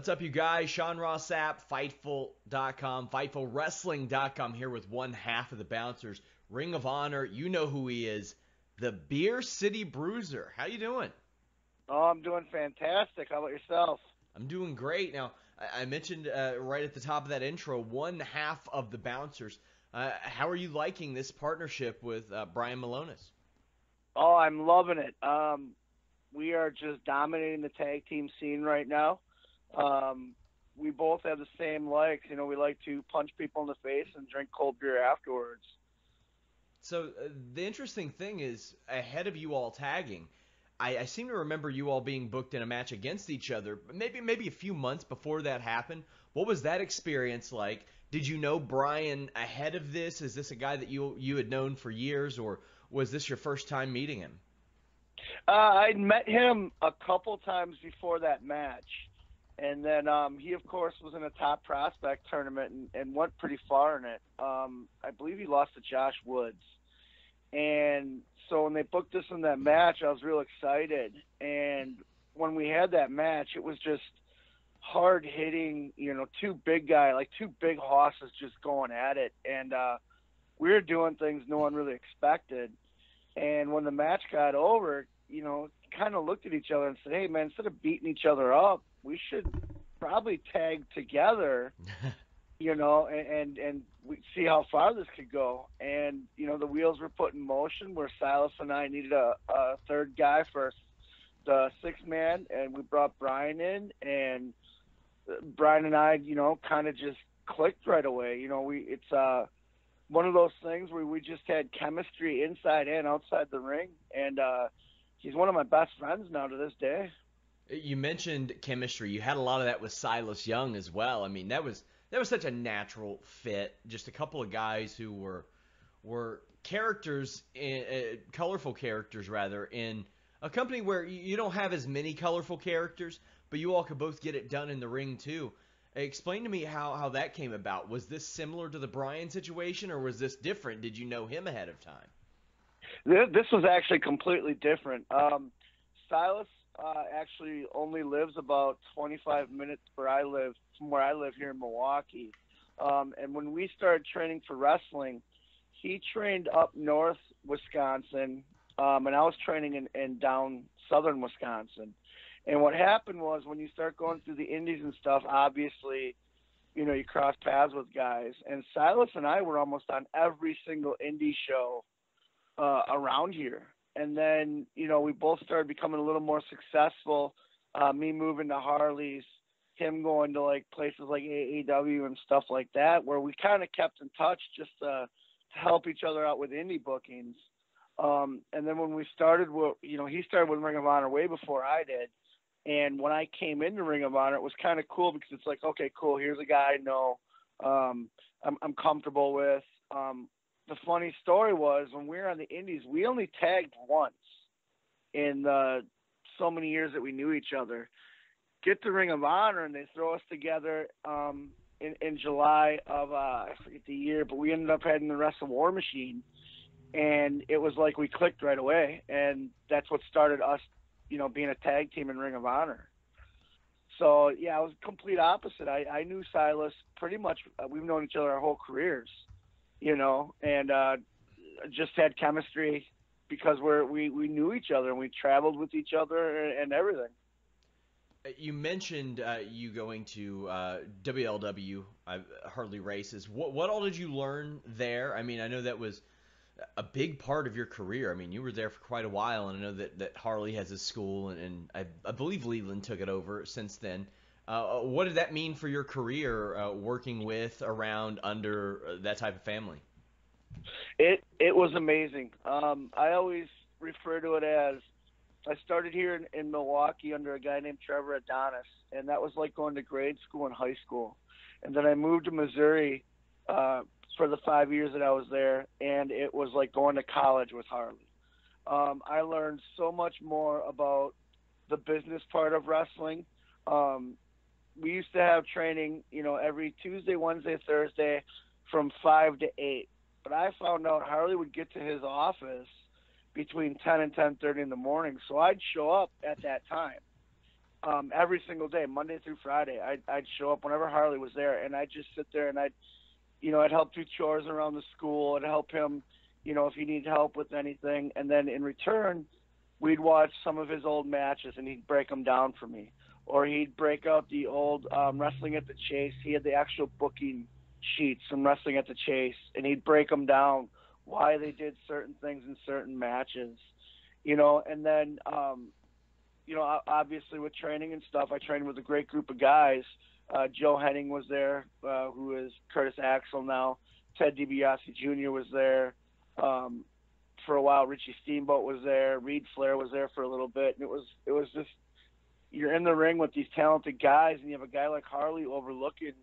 What's up, you guys? Sean Ross Sapp, Fightful.com, FightfulWrestling.com here with one half of the Bouncers. Ring of Honor, you know who he is, the Beer City Bruiser. How you doing? Oh, I'm doing fantastic. How about yourself? I'm doing great. Now, I mentioned right at the top of that intro, one half of the Bouncers. How are you liking this partnership with Brian Milonas? Oh, I'm loving it. We are just dominating the tag team scene right now. We both have the same likes. You know, we like to punch people in the face and drink cold beer afterwards. So the interesting thing is, ahead of you all tagging, I seem to remember you all being booked in a match against each other, maybe a few months before that happened. What was that experience like? Did you know Brian ahead of this? Is this a guy that you had known for years, or was this your first time meeting him? I'd met him a couple times before that match. And then he, of course, was in a top prospect tournament and went pretty far in it. I believe he lost to Josh Woods. And so when they booked us in that match, I was real excited. And when we had that match, it was just hard hitting, you know, two big horses just going at it. And we were doing things no one really expected. And when the match got over, you know, kind of looked at each other and said, hey, man, instead of beating each other up, we should probably tag together, you know, and we see how far this could go. And, you know, the wheels were put in motion where Silas and I needed a third guy for the sixth man, and we brought Brian in, and Brian and I, you know, kind of just clicked right away. You know, it's one of those things where we just had chemistry inside and outside the ring, and he's one of my best friends now to this day. You mentioned chemistry. You had a lot of that with Silas Young as well. I mean, that was such a natural fit. Just a couple of guys who were characters, colorful characters rather, in a company where you don't have as many colorful characters, but you all could both get it done in the ring too. Explain to me how that came about. Was this similar to the Brian situation, or was this different? Did you know him ahead of time? This was actually completely different. Silas actually only lives about 25 minutes from where I live here in Milwaukee. And when we started training for wrestling, he trained up north Wisconsin, and I was training in down southern Wisconsin. And what happened was when you start going through the indies and stuff, obviously, you know, you cross paths with guys. And Silas and I were almost on every single indie show around here. And then, you know, we both started becoming a little more successful, me moving to Harley's, him going to, like, places like AEW and stuff like that, where we kind of kept in touch just to help each other out with indie bookings. And then when we started, you know, he started with Ring of Honor way before I did. And when I came into Ring of Honor, it was kind of cool because it's like, okay, cool, here's a guy I know I'm comfortable with. The funny story was when we were on the indies, we only tagged once in the so many years that we knew each other. Get to Ring of Honor, and they throw us together in July of, I forget the year, but we ended up having the Wrestle War Machine, and it was like we clicked right away, and that's what started us, you know, being a tag team in Ring of Honor. So, yeah, it was complete opposite. I knew Silas pretty much. We've known each other our whole careers, you know, and just had chemistry because we knew each other and we traveled with each other and everything. You mentioned you going to WLW, Harley Races. What all did you learn there? I mean, I know that was a big part of your career. I mean, you were there for quite a while, and I know that Harley has a school, and I believe Leland took it over since then. What did that mean for your career, working with, around, under that type of family? It was amazing. I always refer to it as I started here in Milwaukee under a guy named Trevor Adonis, and that was like going to grade school and high school. And then I moved to Missouri for the 5 years that I was there, and it was like going to college with Harley. I learned so much more about the business part of wrestling. We used to have training, you know, every Tuesday, Wednesday, Thursday from 5 to 8. But I found out Harley would get to his office between 10 and 10:30 in the morning, so I'd show up at that time. every single day, Monday through Friday. I'd show up whenever Harley was there, and I'd just sit there and I'd help do chores around the school and help him, if he needed help with anything. And then in return, we'd watch some of his old matches, and he'd break them down for me. Or he'd break out the old Wrestling at the Chase. He had the actual booking sheets from Wrestling at the Chase, and he'd break them down, why they did certain things in certain matches. And then, obviously with training and stuff, I trained with a great group of guys. Joe Henning was there, who is Curtis Axel now. Ted DiBiase Jr. was there. For a while, Richie Steamboat was there. Reed Flair was there for a little bit. And it was just, you're in the ring with these talented guys, and you have a guy like Harley overlooking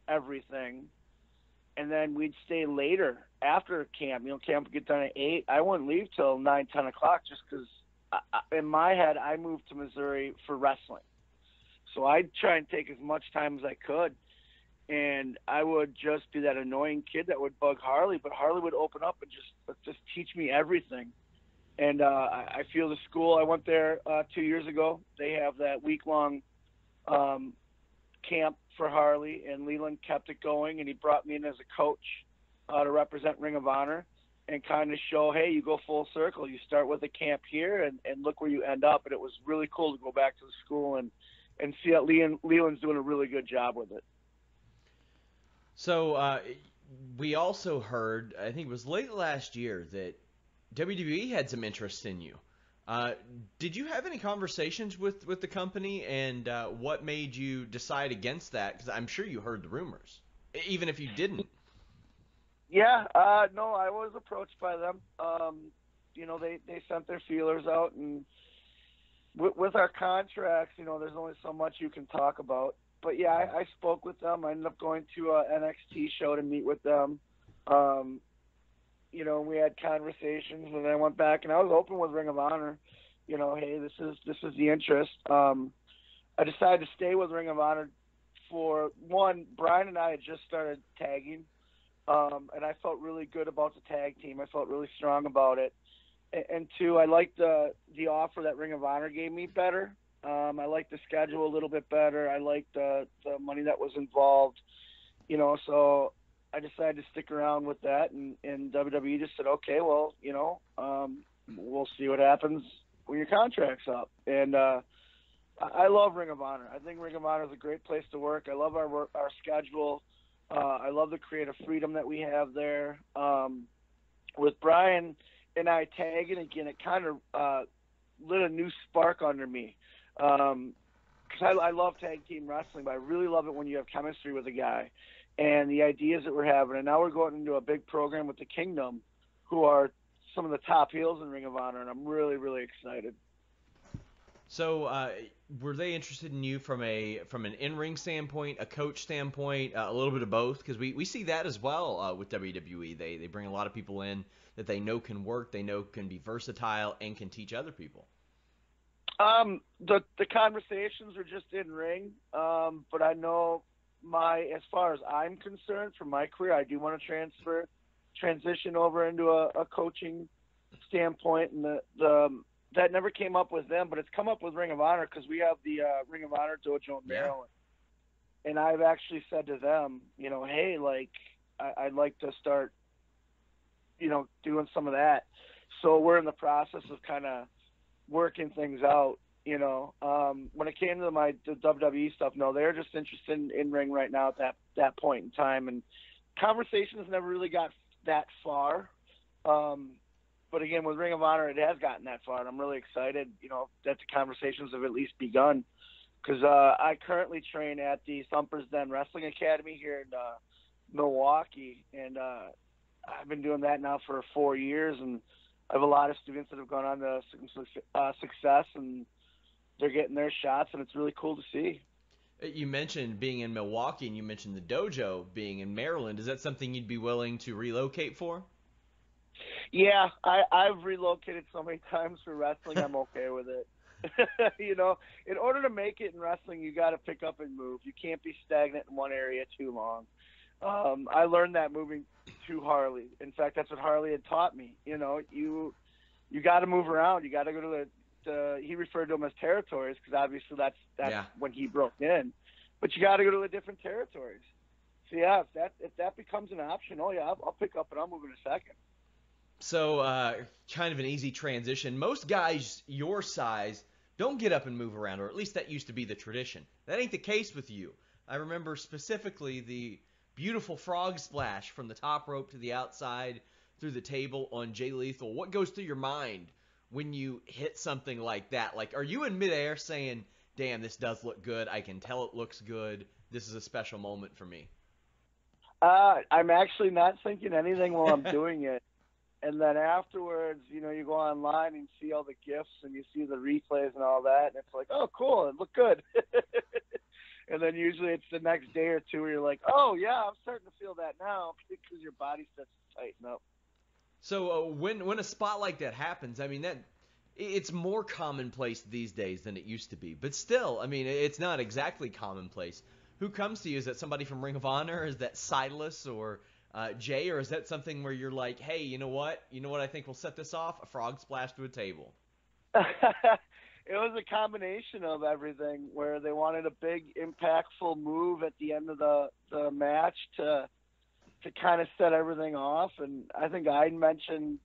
everything. And then we'd stay later after camp. Camp would get done at 8. I wouldn't leave till 9, 10 o'clock just because in my head, I moved to Missouri for wrestling. So I'd try and take as much time as I could. And I would just be that annoying kid that would bug Harley, but Harley would open up and just teach me everything. And I feel the school, I went there 2 years ago. They have that week-long camp for Harley, and Leland kept it going, and he brought me in as a coach to represent Ring of Honor and kind of show, hey, you go full circle. You start with a camp here and look where you end up. And it was really cool to go back to the school and see that Leland's doing a really good job with it. So we also heard, I think it was late last year, that WWE had some interest in you. Did you have any conversations with the company, and what made you decide against that? Because I'm sure you heard the rumors, even if you didn't. Yeah, no, I was approached by them. They sent their feelers out, and with our contracts, there's only so much you can talk about. But yeah, I spoke with them. I ended up going to an NXT show to meet with them. We had conversations, and then I went back, and I was open with Ring of Honor. Hey, this is the interest. I decided to stay with Ring of Honor for one. Brian and I had just started tagging, and I felt really good about the tag team. I felt really strong about it. And two, I liked the offer that Ring of Honor gave me better. I liked the schedule a little bit better. I liked the money that was involved. So I decided to stick around with that, and WWE just said, okay, well, we'll see what happens when your contract's up. And I love Ring of Honor. I think Ring of Honor is a great place to work. I love our schedule. I love the creative freedom that we have there. With Brian and I tagging again, it kind of lit a new spark under me. Because I love tag team wrestling, but I really love it when you have chemistry with a guy. And the ideas that we're having, and now we're going into a big program with the Kingdom, who are some of the top heels in Ring of Honor, and I'm really, really excited. So, were they interested in you from an in-ring standpoint, a coach standpoint, a little bit of both? Because we see that as well with WWE. They bring a lot of people in that they know can work, they know can be versatile, and can teach other people. The conversations are just in ring, but I know as far as I'm concerned, for my career, I do want to transition over into a coaching standpoint, and that never came up with them, but it's come up with Ring of Honor because we have the Ring of Honor dojo in Maryland, and I've actually said to them, hey, I'd like to start, doing some of that. So we're in the process of kind of working things out. When it came to the WWE stuff, no, they're just interested in ring right now at that point in time, and conversations never really got that far. But again, with Ring of Honor, it has gotten that far, and I'm really excited, that the conversations have at least begun. Because I currently train at the Thumper's Den Wrestling Academy here in Milwaukee, and I've been doing that now for 4 years, and I have a lot of students that have gone on to success, and they're getting their shots, and it's really cool to see. You mentioned being in Milwaukee, and you mentioned the dojo being in Maryland. Is that something you'd be willing to relocate for? Yeah, I've relocated so many times for wrestling, I'm okay with it. In order to make it in wrestling, you got to pick up and move. You can't be stagnant in one area too long. I learned that moving to Harley. In fact, that's what Harley had taught me. You got to move around. You got to go to he referred to them as territories because obviously that's Yeah. when he broke in. But you got to go to the different territories. So yeah, if that becomes an option, oh yeah, I'll pick up and I'll move in a second. So, kind of an easy transition. Most guys your size don't get up and move around, or at least that used to be the tradition. That ain't the case with you. I remember specifically the beautiful frog splash from the top rope to the outside through the table on Jay Lethal. What goes through your mind when you hit something like that? Like, are you in midair saying, damn, this does look good. I can tell it looks good. This is a special moment for me. I'm actually not thinking anything while I'm doing it. And then afterwards, you go online and see all the GIFs and you see the replays and all that. And it's like, oh, cool. It looked good. And then usually it's the next day or two where you're like, oh, yeah, I'm starting to feel that now because your body starts to tighten up. So when a spot like that happens, I mean, it's more commonplace these days than it used to be. But still, I mean, it's not exactly commonplace. Who comes to you? Is that somebody from Ring of Honor? Is that Silas or Jay? Or is that something where you're like, hey, you know what? I think we'll set this off? A frog splash to a table. It was a combination of everything where they wanted a big, impactful move at the end of the match to kind of set everything off. And I think I mentioned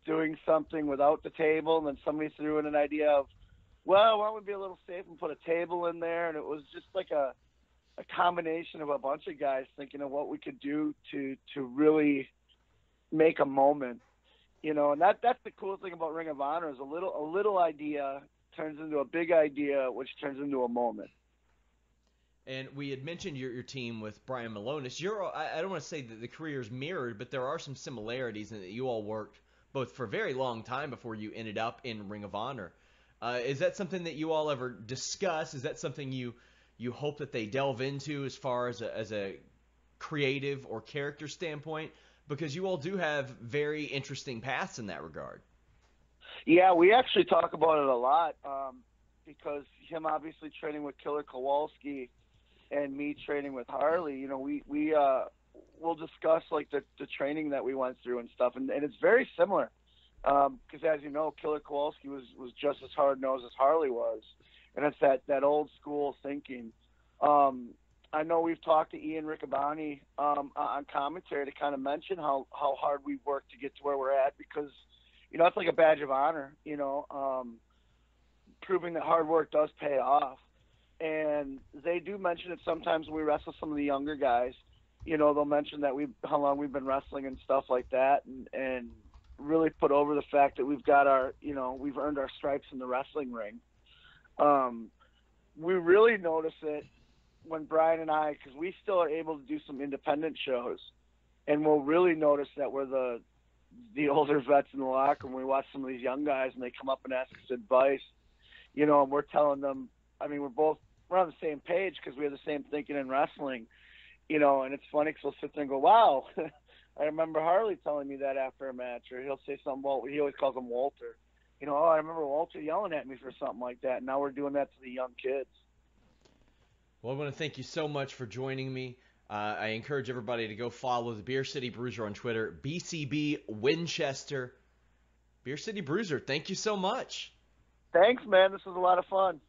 doing something without the table, and then somebody threw in an idea of, well, why don't we be a little safe and put a table in there? And it was just like a combination of a bunch of guys thinking of what we could do to really make a moment. And that's the cool thing about Ring of Honor is a little idea turns into a big idea, which turns into a moment. And we had mentioned your team with Brian Milonas. I don't want to say that the careers mirrored, but there are some similarities in that you all worked both for a very long time before you ended up in Ring of Honor. Is that something that you all ever discuss? Is that something you hope that they delve into as far as a creative or character standpoint? Because you all do have very interesting paths in that regard. Yeah, we actually talk about it a lot because him obviously training with Killer Kowalski and me training with Harley, we'll discuss like the training that we went through and stuff, and it's very similar because as you know, Killer Kowalski was just as hard-nosed as Harley was, and it's that old school thinking. I know we've talked to Ian Riccaboni on commentary to kind of mention how hard we worked to get to where we're at because it's like a badge of honor, proving that hard work does pay off. And they do mention it sometimes when we wrestle some of the younger guys. They'll mention that how long we've been wrestling and stuff like that, and really put over the fact that we've got we've earned our stripes in the wrestling ring. We really notice it when Brian and I, because we still are able to do some independent shows, and we'll really notice that we're the older vets in the locker room. We watch some of these young guys, and they come up and ask us advice, and we're telling them. I mean, we're on the same page because we have the same thinking in wrestling, and it's funny because we'll sit there and go, wow, I remember Harley telling me that after a match, or he'll say something about, he always calls him Walter. Oh, I remember Walter yelling at me for something like that, and now we're doing that to the young kids. Well, I want to thank you so much for joining me. I encourage everybody to go follow the Beer City Bruiser on Twitter, BCB Winchester. Beer City Bruiser, thank you so much. Thanks, man. This was a lot of fun.